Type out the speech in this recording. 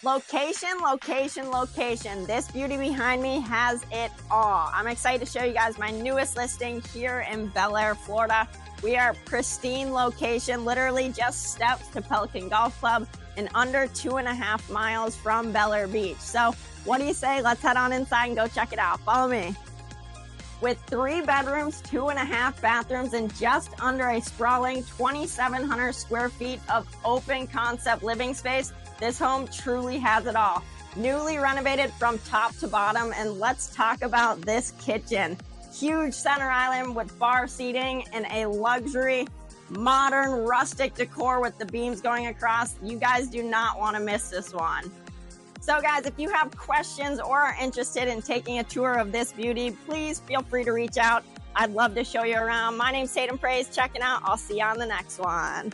Location, location, location. This beauty behind me has it all. I'm excited to show you guys my newest listing here in Belleair, Florida. We are pristine location, literally just steps to Pelican Golf Club and under 2.5 miles from Belleair Beach. So what do you say? Let's head on inside and go check it out. Follow me. With 3 bedrooms, 2.5 bathrooms, and just under a sprawling 2,700 square feet of open concept living space, this home truly has it all. Newly renovated from top to bottom, and let's talk about this kitchen. Huge center island with bar seating and a luxury, modern, rustic decor with the beams going across. You guys do not want to miss this one. So guys, if you have questions or are interested in taking a tour of this beauty, please feel free to reach out. I'd love to show you around. My name's Tatum. Checking out. I'll see you on the next one.